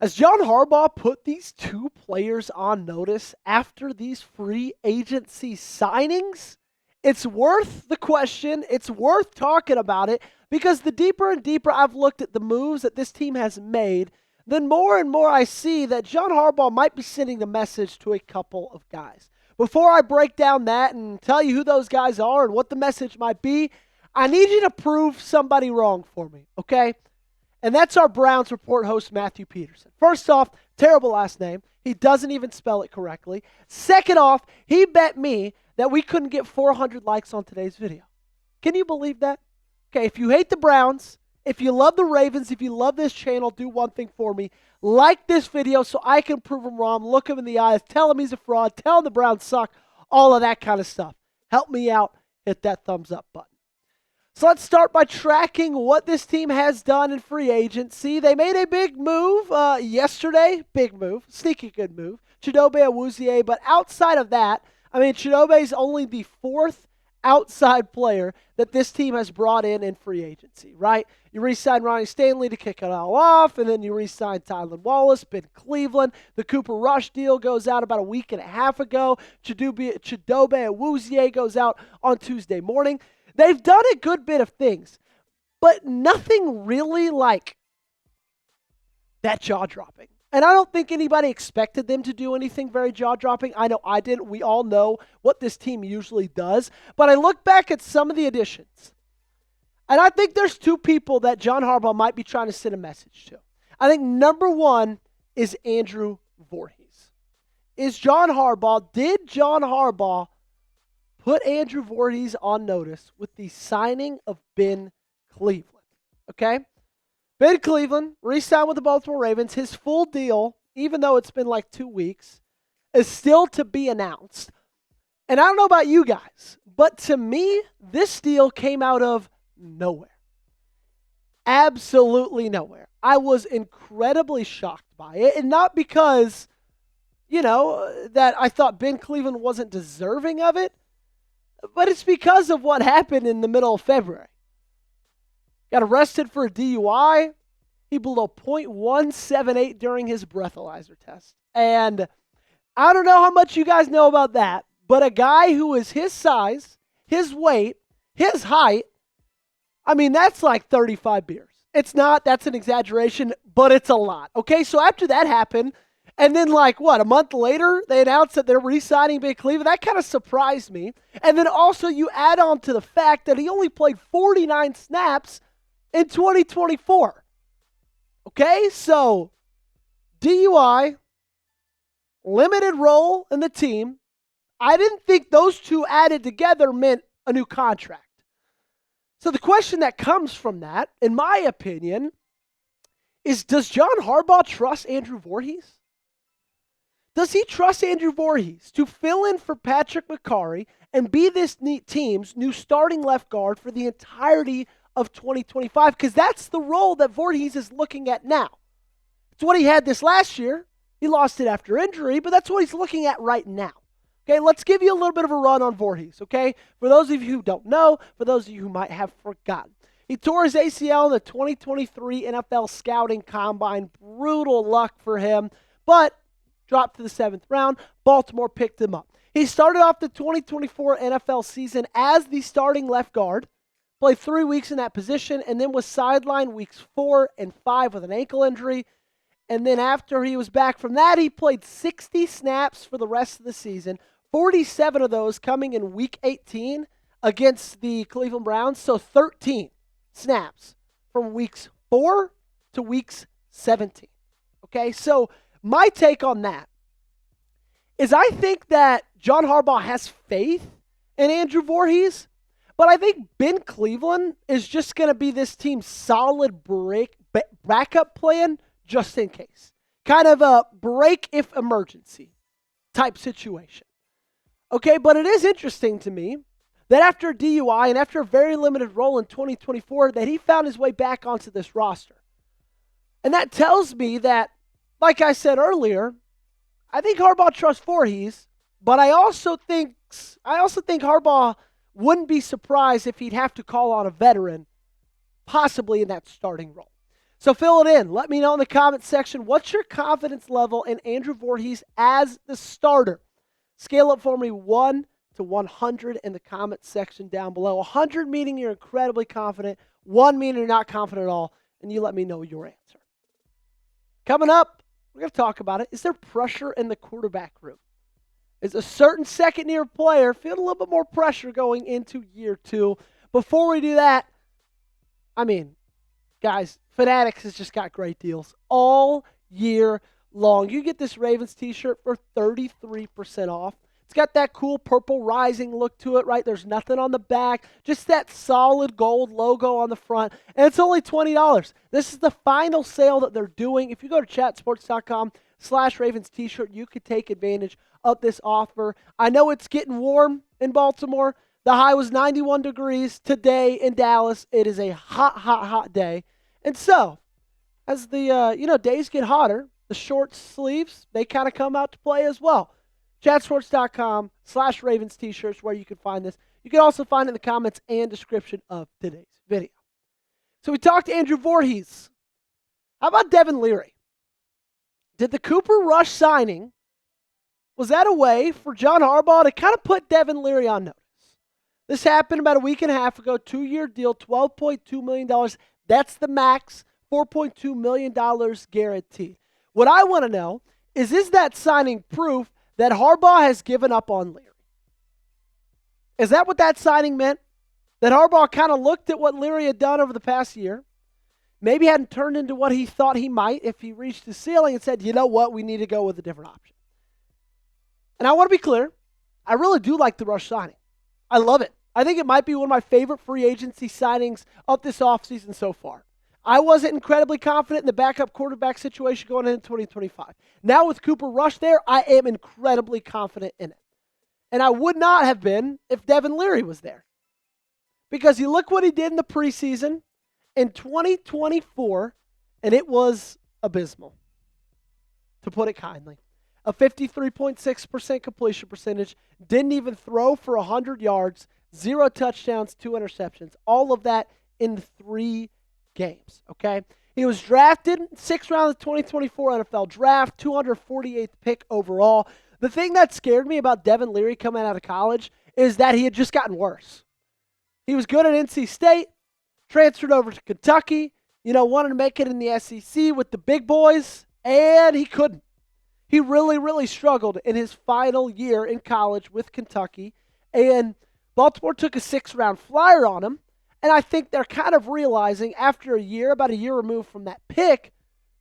Has John Harbaugh put these two players on notice after these free agency signings? It's worth the question. It's worth talking about it because the deeper and deeper I've looked at the moves that this team has made, then more and more I see that John Harbaugh might be sending a message to a couple of guys. Before I break down that and tell you who those guys are and what the message might be, I need you to prove somebody wrong for me, okay? And that's our Browns Report host, Matthew Petersen. First off, terrible last name. He doesn't even spell it correctly. Second off, he bet me that we couldn't get 400 likes on today's video. Can you believe that? Okay, if you hate the Browns, if you love the Ravens, if you love this channel, do one thing for me. Like this video so I can prove him wrong, look him in the eyes, tell him he's a fraud, tell him the Browns suck, all of that kind of stuff. Help me out. Hit that thumbs up button. So let's start by tracking what this team has done in free agency. They made a big move yesterday. Big move. Sneaky good move. Chidobe Awuzie. But outside of that, Chidobe is only the fourth outside player that this team has brought in free agency, right? You re-sign Ronnie Stanley to kick it all off, and then you re-sign Tylan Wallace, Ben Cleveland. The Cooper Rush deal goes out about a week and a half ago. Chidobe Awuzie goes out on Tuesday morning. They've done a good bit of things, but nothing really like that jaw-dropping. And I don't think anybody expected them to do anything very jaw-dropping. I know I didn't. We all know what this team usually does. But I look back at some of the additions, and I think there's two people that John Harbaugh might be trying to send a message to. I think number one is Andrew Vorhees. Did John Harbaugh put Andrew Vorhees on notice with the signing of Ben Cleveland? Okay? Ben Cleveland re-signed with the Baltimore Ravens. His full deal, even though it's been like 2 weeks, is still to be announced. And I don't know about you guys, but to me, this deal came out of nowhere. Absolutely nowhere. I was incredibly shocked by it, and not because, that I thought Ben Cleveland wasn't deserving of it, but it's because of what happened in the middle of February. Got arrested for a DUI. He blew a .178 during his breathalyzer test. And I don't know how much you guys know about that, but a guy who is his size, his weight, his height, that's like 35 beers. It's not, that's an exaggeration, but it's a lot. Okay, so after that happened, and then a month later, they announced that they're re-signing Ben Cleveland. That kind of surprised me. And then also you add on to the fact that he only played 49 snaps in 2024. Okay, so DUI, limited role in the team. I didn't think those two added together meant a new contract. So the question that comes from that, in my opinion, is does John Harbaugh trust Andrew Vorhees? Does he trust Andrew Vorhees to fill in for Patrick McCarry and be this team's new starting left guard for the entirety of 2025? Because that's the role that Vorhees is looking at now. It's what he had this last year. He lost it after injury, but that's what he's looking at right now. Okay, let's give you a little bit of a run on Vorhees, okay? For those of you who don't know, for those of you who might have forgotten. He tore his ACL in the 2023 NFL Scouting Combine. Brutal luck for him, but dropped to the 7th round. Baltimore picked him up. He started off the 2024 NFL season as the starting left guard, played 3 weeks in that position, and then was sidelined weeks 4 and 5 with an ankle injury. And then after he was back from that, he played 60 snaps for the rest of the season, 47 of those coming in week 18 against the Cleveland Browns, so 13 snaps from weeks 4 to weeks 17. Okay, so my take on that is I think that John Harbaugh has faith in Andrew Vorhees, but I think Ben Cleveland is just going to be this team's solid backup plan just in case. Kind of a break if emergency type situation. Okay, but it is interesting to me that after DUI and after a very limited role in 2024, that he found his way back onto this roster. And that tells me that, like I said earlier, I think Harbaugh trusts Vorhees, but I also think Harbaugh wouldn't be surprised if he'd have to call on a veteran, possibly in that starting role. So fill it in. Let me know in the comments section, what's your confidence level in Andrew Vorhees as the starter? Scale it for me 1 to 100 in the comments section down below. 100 meaning you're incredibly confident, 1 meaning you're not confident at all, and you let me know your answer. Coming up, we're going to talk about it. Is there pressure in the quarterback room? Is a certain second-year player feeling a little bit more pressure going into year 2? Before we do that, guys, Fanatics has just got great deals all year long. You get this Ravens t-shirt for 33% off. It's got that cool purple rising look to it, right? There's nothing on the back, just that solid gold logo on the front, and it's only $20. This is the final sale that they're doing. If you go to chatsports.com/Ravens t-shirt, you could take advantage of this offer. I know it's getting warm in Baltimore. The high was 91 degrees today in Dallas. It is a hot, hot, hot day. And so, as the days get hotter, the short sleeves, they kind of come out to play as well. Chatsports.com/Ravens t-shirts where you can find this. You can also find it in the comments and description of today's video. So we talked to Andrew Vorhees. How about Devin Leary? Did the Cooper Rush signing, was that a way for John Harbaugh to kind of put Devin Leary on notice? This happened about a week and a half ago, 2-year deal, $12.2 million. That's the max, $4.2 million guaranteed. What I want to know is that signing proof that Harbaugh has given up on Leary? Is that what that signing meant? That Harbaugh kind of looked at what Leary had done over the past year, maybe hadn't turned into what he thought he might if he reached the ceiling and said, you know what, we need to go with a different option. And I want to be clear, I really do like the Rush signing. I love it. I think it might be one of my favorite free agency signings of this offseason so far. I wasn't incredibly confident in the backup quarterback situation going into 2025. Now with Cooper Rush there, I am incredibly confident in it. And I would not have been if Devin Leary was there. Because you look what he did in the preseason in 2024, and it was abysmal, to put it kindly. A 53.6% completion percentage, didn't even throw for 100 yards, 0 touchdowns, 2 interceptions. All of that in 3 games, okay? He was drafted 6th round of the 2024 NFL Draft, 248th pick overall. The thing that scared me about Devin Leary coming out of college is that he had just gotten worse. He was good at NC State, transferred over to Kentucky, wanted to make it in the SEC with the big boys, and he couldn't. He really, really struggled in his final year in college with Kentucky, and Baltimore took a 6th round flyer on him. And I think they're kind of realizing after about a year removed from that pick,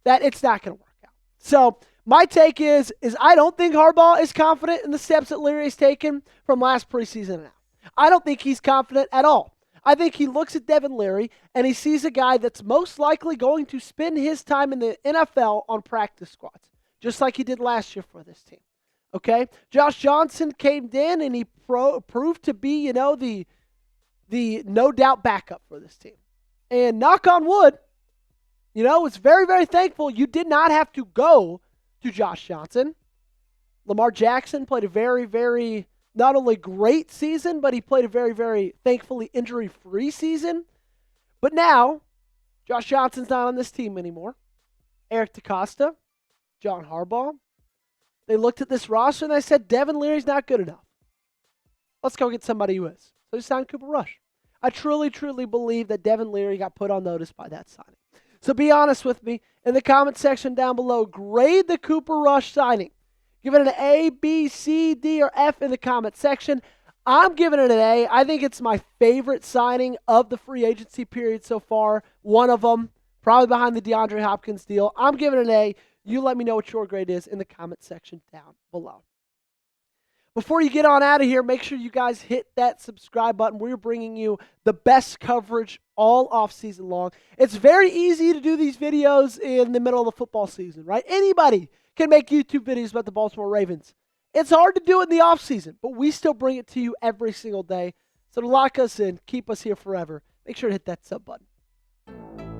that it's not going to work out. So my take is I don't think Harbaugh is confident in the steps that Leary has taken from last preseason now. I don't think he's confident at all. I think he looks at Devin Leary and he sees a guy that's most likely going to spend his time in the NFL on practice squads, just like he did last year for this team. Okay? Josh Johnson came in and he proved to be, the no doubt backup for this team. And knock on wood, it's very, very thankful you did not have to go to Josh Johnson. Lamar Jackson played a very, very not only great season, but he played a very, very thankfully injury-free season. But now, Josh Johnson's not on this team anymore. Eric DeCosta, John Harbaugh, they looked at this roster and they said, Devin Leary's not good enough. Let's go get somebody who is. So he signed Cooper Rush. I truly, truly believe that Devin Leary got put on notice by that signing. So be honest with me in the comment section down below. Grade the Cooper Rush signing. Give it an A, B, C, D, or F in the comment section. I'm giving it an A. I think it's my favorite signing of the free agency period so far. One of them, probably behind the DeAndre Hopkins deal. I'm giving it an A. You let me know what your grade is in the comment section down below. Before you get on out of here, make sure you guys hit that subscribe button. We're bringing you the best coverage all off season long. It's very easy to do these videos in the middle of the football season, right? Anybody can make YouTube videos about the Baltimore Ravens. It's hard to do it in the off season, but we still bring it to you every single day. So to lock us in, keep us here forever, make sure to hit that sub button.